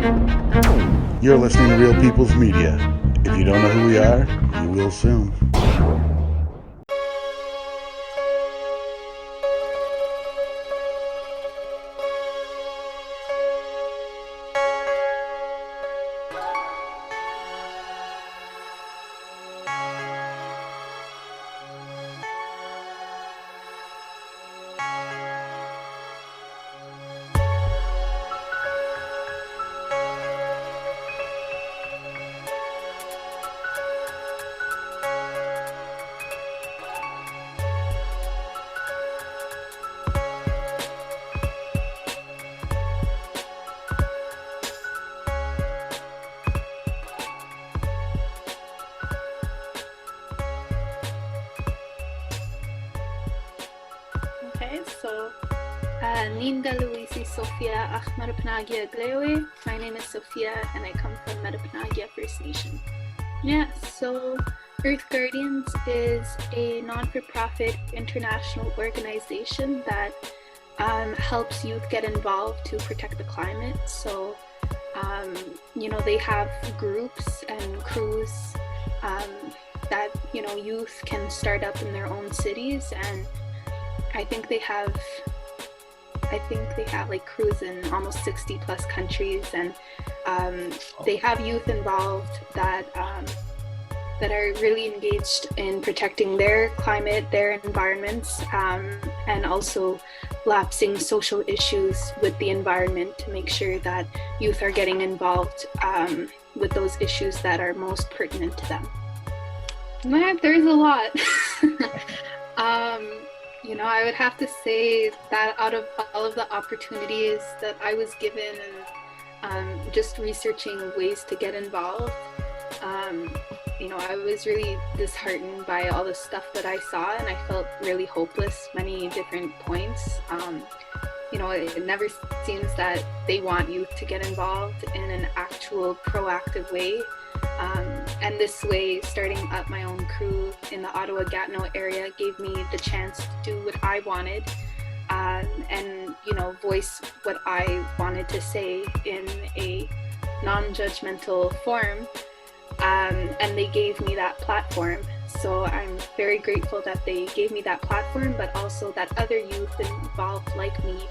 You're listening to Real People's Media. If you don't know who we are, you will soon. Ninda Luisi Sophia Achmarapanagia Glewe. My name is Sophia and I come from Metapanagia First Nation. So Earth Guardians is a non-for-profit international organization that helps youth get involved to protect the climate. So, they have groups and crews that, youth can start up in their own cities, and I think they have like crews in almost 60 plus countries, and they have youth involved that are really engaged in protecting their climate, their environments, and also lapsing social issues with the environment to make sure that youth are getting involved with those issues that are most pertinent to them. There's a lot. I would have to say that out of all of the opportunities that I was given and just researching ways to get involved, I was really disheartened by all the stuff that I saw, and I felt really hopeless many different points. It never seems that they want youth to get involved in an actual proactive way. And this way, starting up my own crew in the Ottawa-Gatineau area gave me the chance to do what I wanted, and voice what I wanted to say in a non-judgmental form. And they gave me that platform. So I'm very grateful that they gave me that platform, but also that other youth involved like me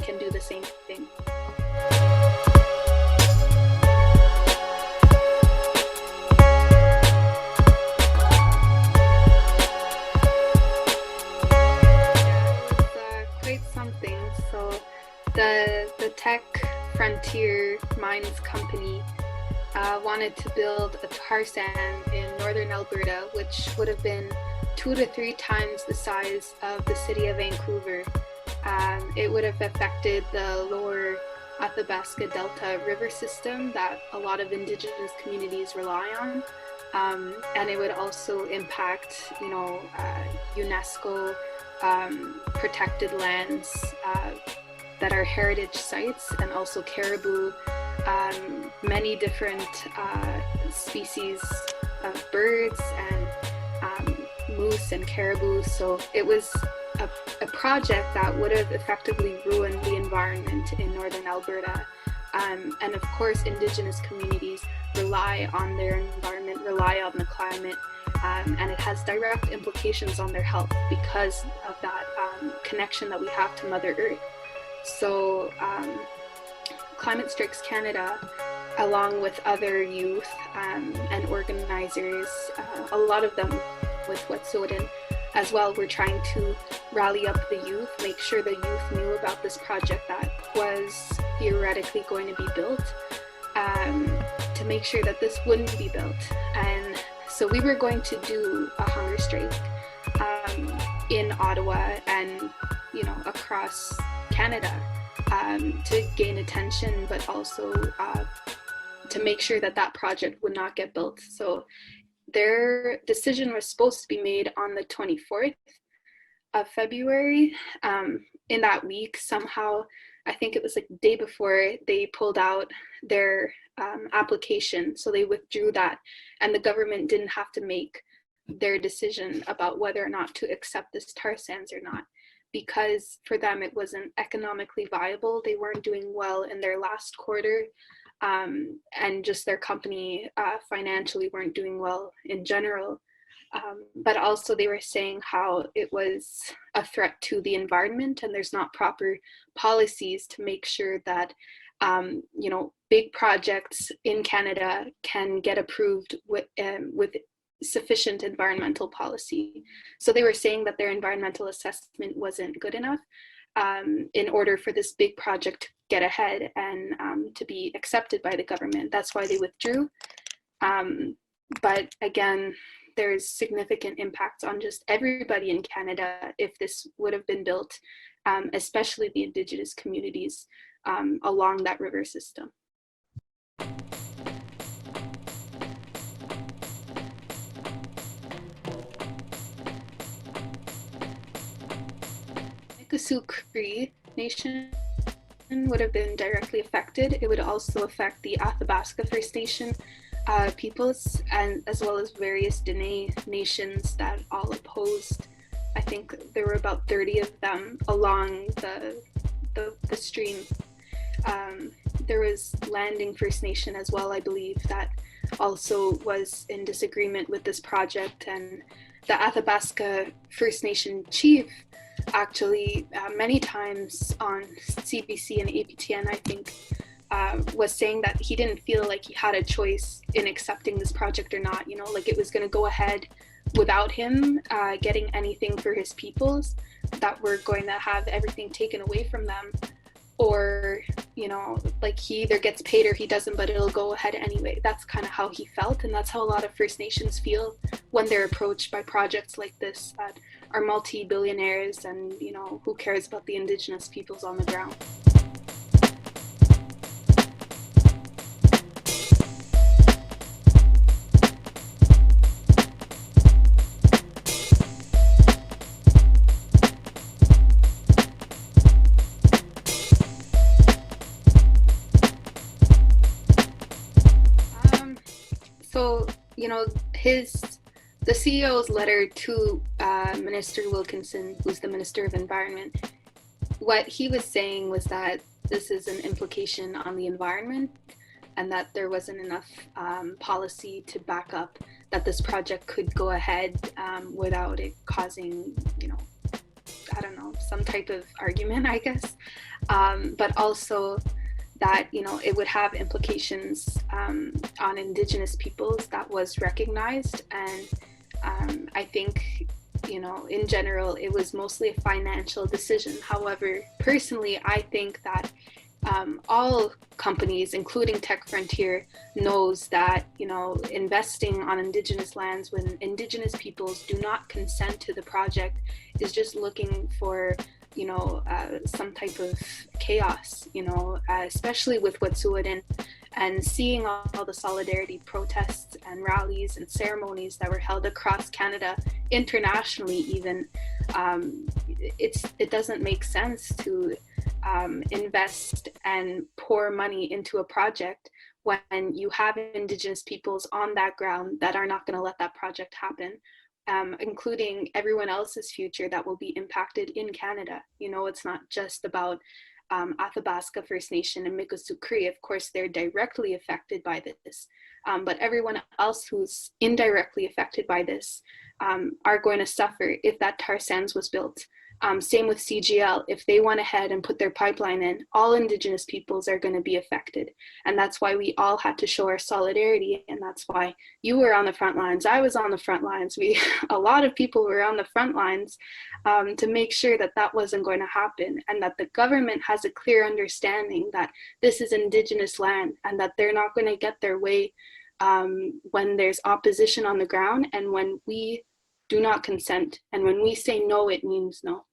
can do the same thing. So the Tech Frontier Mines Company wanted to build a tar sand in northern Alberta, which would have been 2 to 3 times the size of the city of Vancouver. It would have affected the lower Athabasca Delta river system that a lot of Indigenous communities rely on. And it would also impact, UNESCO protected lands that are heritage sites, and also caribou, many different species of birds and moose and caribou. So it was a project that would have effectively ruined the environment in northern Alberta. And of course, Indigenous communities rely on their environment, rely on the climate, and it has direct implications on their health because of that connection that we have to Mother Earth. So Climate Strikes Canada, along with other youth and organizers, a lot of them with Wet'suwet'en as well, were trying to rally up the youth, make sure the youth knew about this project that was theoretically going to be built, to make sure that this wouldn't be built. And so we were going to do a hunger strike in Ottawa and, across Canada, to gain attention, but also to make sure that that project would not get built. So their decision was supposed to be made on the 24th of February. In that week, somehow, I think it was like the day before, they pulled out their application. So they withdrew that, and the government didn't have to make their decision about whether or not to accept this tar sands or not, because for them it wasn't economically viable. They weren't doing well in their last quarter. and just their company financially weren't doing well in general. But also they were saying how it was a threat to the environment, and there's not proper policies to make sure that big projects in Canada can get approved with sufficient environmental policy. So they were saying that their environmental assessment wasn't good enough in order for this big project to get ahead and to be accepted by the government. That's why they withdrew. But again, there's significant impacts on just everybody in Canada if this would have been built, especially the Indigenous communities along that river system. Mikisew Cree Nation would have been directly affected. It would also affect the Athabasca First Nation peoples, and as well as various Dene nations that all opposed. I think there were about 30 of them along the stream. There was Landing First Nation as well, I believe, that also was in disagreement with this project, and the Athabasca First Nation chief actually many times on CBC and APTN, I think, was saying that he didn't feel like he had a choice in accepting this project or not, like it was going to go ahead without him getting anything for his peoples, that we're going to have everything taken away from them, or like he either gets paid or he doesn't, but it'll go ahead anyway. That's kind of how he felt, and that's how a lot of First Nations feel when they're approached by projects like this that are multi-billionaires, and who cares about the Indigenous peoples on the ground. So, the CEO's letter to Minister Wilkinson, who's the Minister of Environment, what he was saying was that this is an implication on the environment, and that there wasn't enough policy to back up that this project could go ahead without it causing, I don't know, some type of argument, I guess. But also that, it would have implications on Indigenous peoples that was recognized. And I think, in general, it was mostly a financial decision. However, personally, I think that all companies, including Tech Frontier, knows that, investing on Indigenous lands when Indigenous peoples do not consent to the project is just looking for some type of chaos, especially with Wet'suwet'en, and seeing all the solidarity protests and rallies and ceremonies that were held across Canada, internationally even. It doesn't make sense to invest and pour money into a project when you have Indigenous peoples on that ground that are not going to let that project happen. Including everyone else's future that will be impacted in Canada. It's not just about Athabasca First Nation and Mikisew Cree. Of course, they're directly affected by this, but everyone else who's indirectly affected by this are going to suffer if that tar sands was built. Same with CGL. If they went ahead and put their pipeline in, all Indigenous peoples are going to be affected. And that's why we all had to show our solidarity. And that's why you were on the front lines. I was on the front lines. A lot of people were on the front lines to make sure that that wasn't going to happen, and that the government has a clear understanding that this is Indigenous land and that they're not going to get their way when there's opposition on the ground, and when we do not consent. And when we say no, it means no.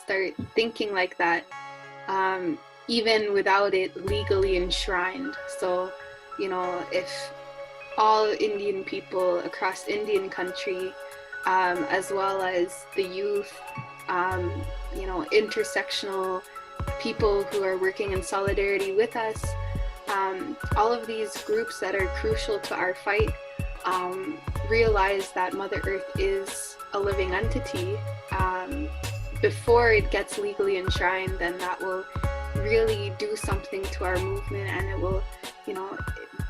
Start thinking like that, even without it legally enshrined. So, if all Indian people across Indian country, as well as the youth, intersectional people who are working in solidarity with us, all of these groups that are crucial to our fight realize that Mother Earth is a living entity. Before it gets legally enshrined, then that will really do something to our movement, and it will,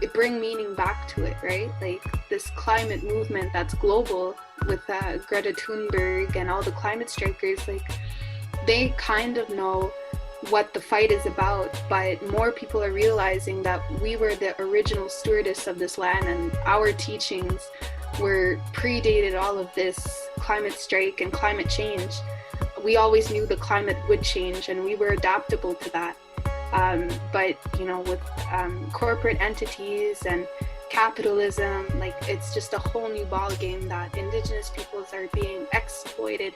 it bring meaning back to it, right? Like this climate movement that's global with Greta Thunberg and all the climate strikers, like they kind of know what the fight is about, but more people are realizing that we were the original stewardess of this land, and our teachings were predated all of this climate strike and climate change. We always knew the climate would change, and we were adaptable to that. But with corporate entities and capitalism, like it's just a whole new ball game that Indigenous peoples are being exploited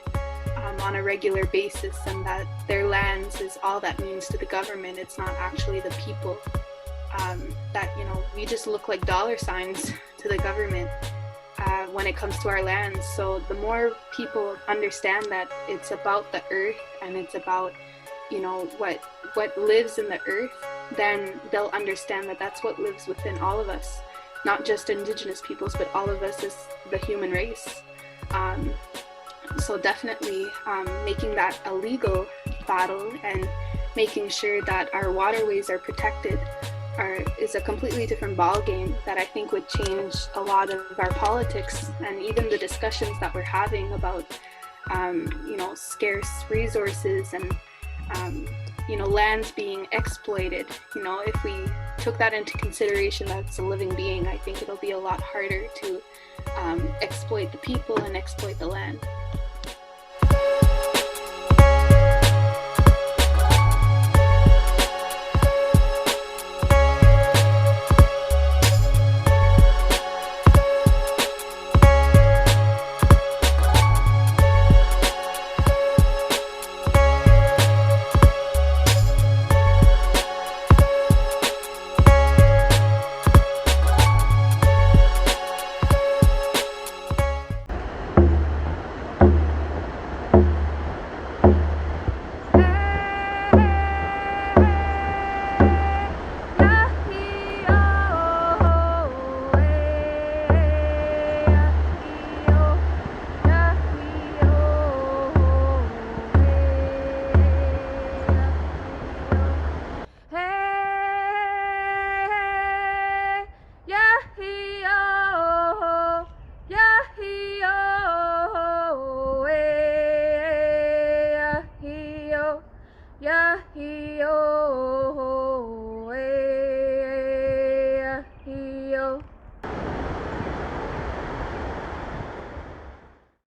on a regular basis, and that their lands is all that means to the government. It's not actually the people. That we just look like dollar signs to the government when it comes to our lands. So the more people understand that it's about the earth and it's about what lives in the earth, then they'll understand that that's what lives within all of us, not just Indigenous peoples, but all of us as the human race. So definitely making that a legal battle and making sure that our waterways are protected is a completely different ball game that I think would change a lot of our politics, and even the discussions that we're having about scarce resources and lands being exploited. If we took that into consideration, that's a living being, I think it'll be a lot harder to exploit the people and exploit the land.